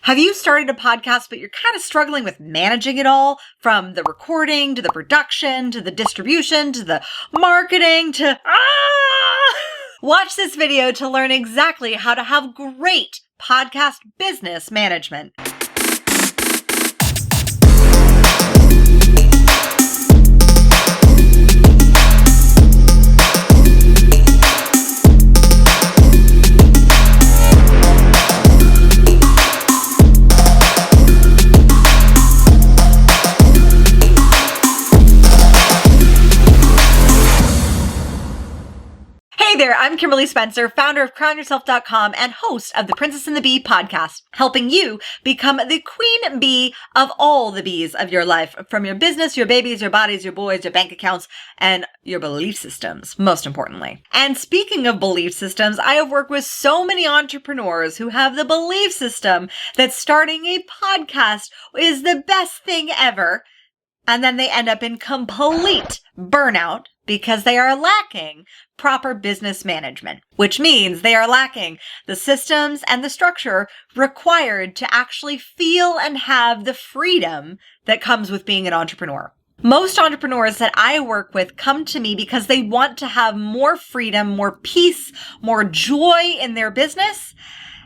Have you started a podcast, but you're kind of struggling with managing it all, from the recording to the production to the distribution to the marketing to Watch this video to learn exactly how to have great podcast business management. Hey there, I'm Kimberly Spencer, founder of crownyourself.com and host of the Princess and the Bee podcast, helping you become the queen bee of all the bees of your life, from your business, your babies, your bodies, your boys, your bank accounts, and your belief systems, most importantly. And speaking of belief systems, I have worked with so many entrepreneurs who have the belief system that starting a podcast is the best thing ever. And then they end up in complete burnout because they are lacking proper business management, which means they are lacking the systems and the structure required to actually feel and have the freedom that comes with being an entrepreneur. Most entrepreneurs that I work with come to me because they want to have more freedom, more peace, more joy in their business,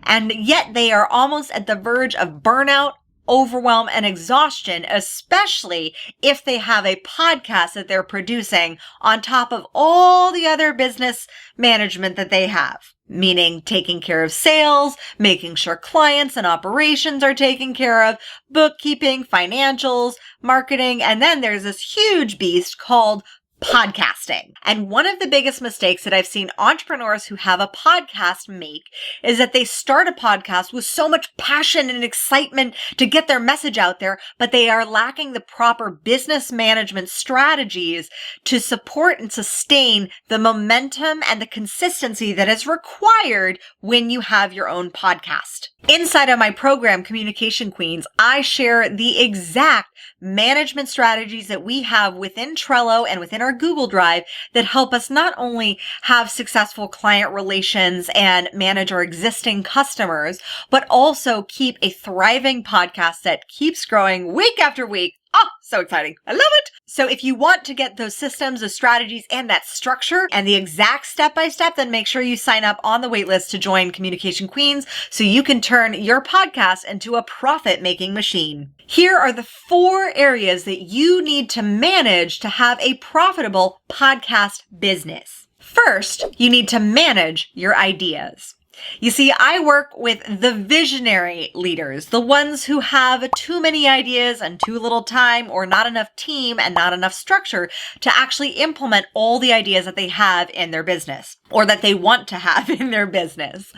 and yet they are almost at the verge of burnout, overwhelm, and exhaustion, especially if they have a podcast that they're producing on top of all the other business management that they have, meaning taking care of sales, making sure clients and operations are taken care of, bookkeeping, financials, marketing, and then there's this huge beast called podcasting. And one of the biggest mistakes that I've seen entrepreneurs who have a podcast make is that they start a podcast with so much passion and excitement to get their message out there, but they are lacking the proper business management strategies to support and sustain the momentum and the consistency that is required when you have your own podcast. Inside of my program, Communication Queens, I share the exact management strategies that we have within Trello and within our Google Drive that help us not only have successful client relations and manage our existing customers, but also keep a thriving podcast that keeps growing week after week. Oh, so exciting. I love it. So if you want to get those systems, those strategies, and that structure and the exact step-by-step, then make sure you sign up on the waitlist to join Communication Queens so you can turn your podcast into a profit-making machine. Here are the 4 areas that you need to manage to have a profitable podcast business. First, you need to manage your ideas. You see, I work with the visionary leaders, the ones who have too many ideas and too little time, or not enough team and not enough structure to actually implement all the ideas that they have in their business or that they want to have in their business.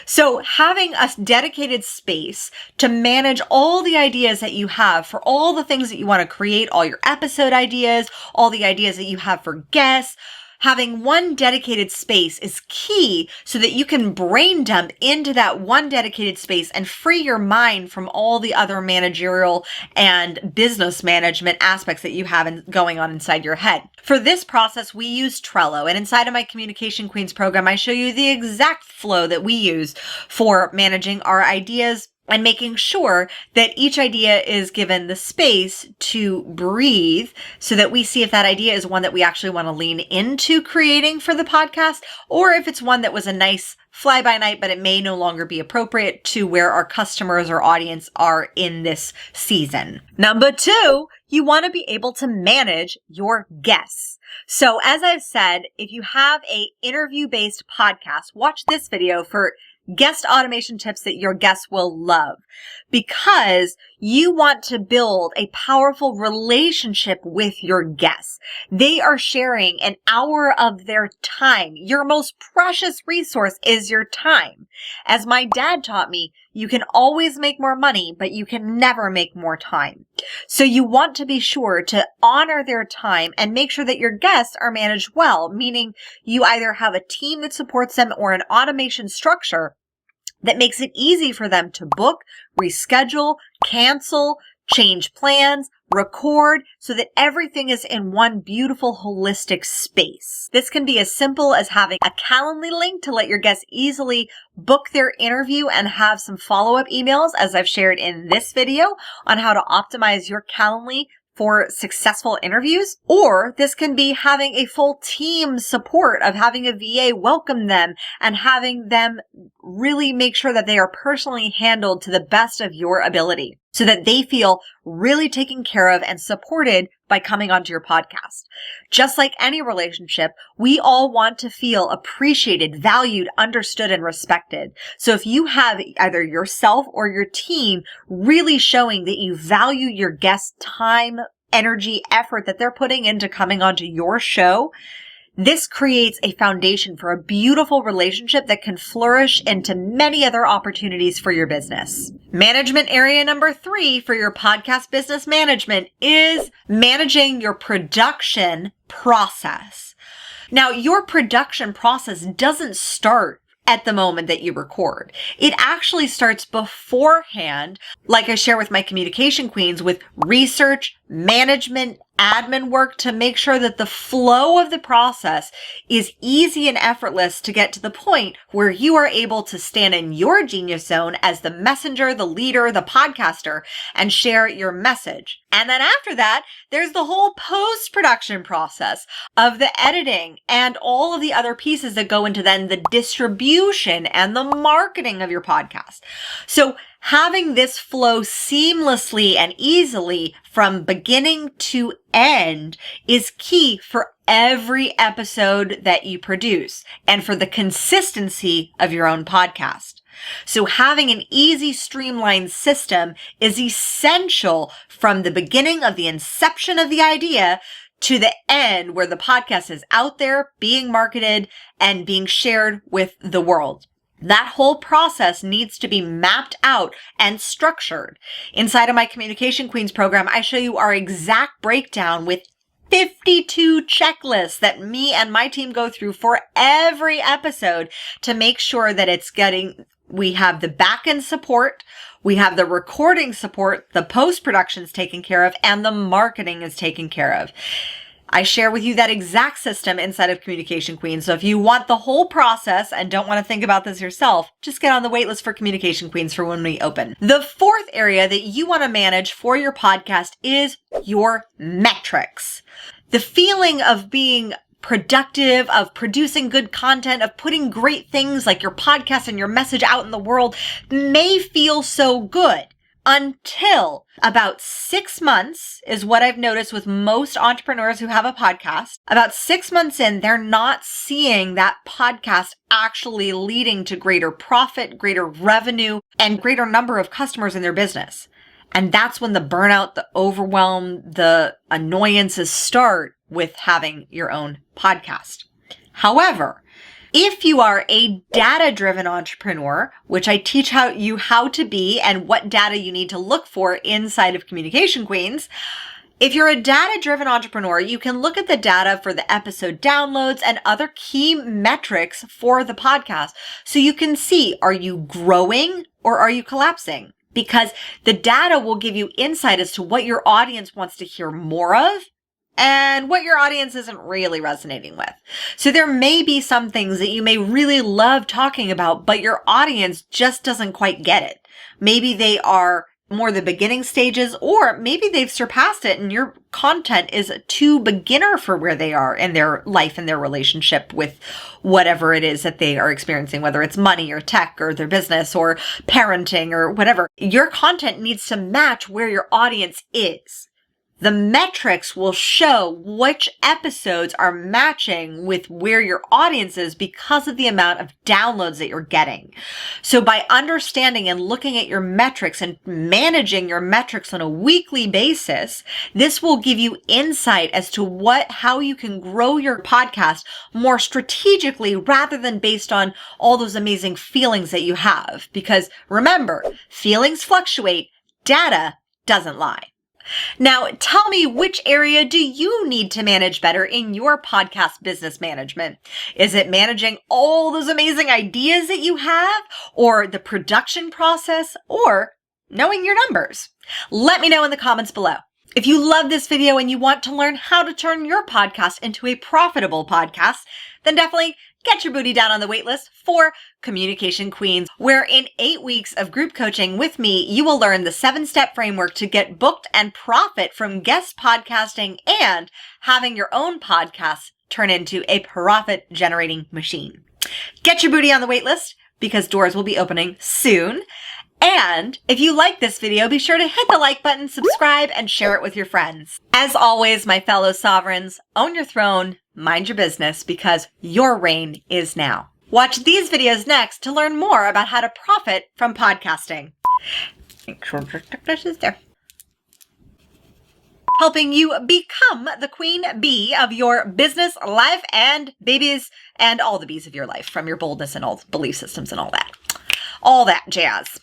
So having a dedicated space to manage all the ideas that you have for all the things that you want to create, all your episode ideas, all the ideas that you have for guests, having one dedicated space is key so that you can brain dump into that one dedicated space and free your mind from all the other managerial and business management aspects that you have going on inside your head. For this process, we use Trello, and inside of my Communication Queens program, I show you the exact flow that we use for managing our ideas and making sure that each idea is given the space to breathe so that we see if that idea is one that we actually want to lean into creating for the podcast, or if it's one that was a nice fly-by-night, but it may no longer be appropriate to where our customers or audience are in this season. Number 2, you want to be able to manage your guests. So as I've said, if you have a interview-based podcast, watch this video for guest automation tips that your guests will love, because you want to build a powerful relationship with your guests. They are sharing an hour of their time. Your most precious resource is your time. As my dad taught me, you can always make more money, but you can never make more time. So you want to be sure to honor their time and make sure that your guests are managed well, meaning you either have a team that supports them or an automation structure that makes it easy for them to book, reschedule, cancel, change plans, record, so that everything is in one beautiful holistic space. This can be as simple as having a Calendly link to let your guests easily book their interview and have some follow-up emails, as I've shared in this video on how to optimize your Calendly for successful interviews. Or this can be having a full team support of having a VA welcome them and having them really make sure that they are personally handled to the best of your ability so that they feel really taken care of and supported by coming onto your podcast. Just like any relationship, we all want to feel appreciated, valued, understood, and respected. So if you have either yourself or your team really showing that you value your guests' time, energy, effort that they're putting into coming onto your show, this creates a foundation for a beautiful relationship that can flourish into many other opportunities for your business. Management area number 3 for your podcast business management is managing your production process. Now, your production process doesn't start at the moment that you record. It actually starts beforehand, like I share with my communication queens, with research, management, admin work to make sure that the flow of the process is easy and effortless to get to the point where you are able to stand in your genius zone as the messenger, the leader, the podcaster, and share your message. And then after that, there's the whole post-production process of the editing and all of the other pieces that go into then the distribution and the marketing of your podcast. So having this flow seamlessly and easily from beginning to end is key for every episode that you produce and for the consistency of your own podcast. So having an easy, streamlined system is essential from the beginning of the inception of the idea to the end where the podcast is out there being marketed and being shared with the world. That whole process needs to be mapped out and structured. Inside of my Communication Queens program, I show you our exact breakdown with 52 checklists that me and my team go through for every episode to make sure that we have the back-end support, we have the recording support, the post-production is taken care of, and the marketing is taken care of. I share with you that exact system inside of Communication Queens. So if you want the whole process and don't want to think about this yourself, just get on the waitlist for Communication Queens for when we open. The fourth area that you want to manage for your podcast is your metrics. The feeling of being productive, of producing good content, of putting great things like your podcast and your message out in the world may feel so good. Until about 6 months is what I've noticed with most entrepreneurs who have a podcast. About 6 months in, they're not seeing that podcast actually leading to greater profit, greater revenue, and greater number of customers in their business. And that's when the burnout, the overwhelm, the annoyances start with having your own podcast. However, if you are a data-driven entrepreneur, which I teach you how to be and what data you need to look for inside of Communication Queens, if you're a data-driven entrepreneur, you can look at the data for the episode downloads and other key metrics for the podcast. So you can see, are you growing or are you collapsing? Because the data will give you insight as to what your audience wants to hear more of and what your audience isn't really resonating with. So there may be some things that you may really love talking about, but your audience just doesn't quite get it. Maybe they are more the beginning stages, or maybe they've surpassed it and your content is too beginner for where they are in their life and their relationship with whatever it is that they are experiencing, whether it's money or tech or their business or parenting or whatever. Your content needs to match where your audience is. The metrics will show which episodes are matching with where your audience is because of the amount of downloads that you're getting. So by understanding and looking at your metrics and managing your metrics on a weekly basis, this will give you insight as to how you can grow your podcast more strategically rather than based on all those amazing feelings that you have. Because remember, feelings fluctuate, data doesn't lie. Now, tell me, which area do you need to manage better in your podcast business management? Is it managing all those amazing ideas that you have, or the production process, or knowing your numbers? Let me know in the comments below. If you love this video and you want to learn how to turn your podcast into a profitable podcast, then definitely get your booty down on the waitlist for Communication Queens, where in 8 weeks of group coaching with me, you will learn the 7-step framework to get booked and profit from guest podcasting and having your own podcast turn into a profit-generating machine. Get your booty on the waitlist because doors will be opening soon. And if you like this video, be sure to hit the like button, subscribe, and share it with your friends. As always, my fellow sovereigns, own your throne, mind your business, because your reign is now. Watch these videos next to learn more about how to profit from podcasting. Make sure your technician is there. Helping you become the queen bee of your business, life, and babies, and all the bees of your life, from your boldness and all belief systems and all that jazz.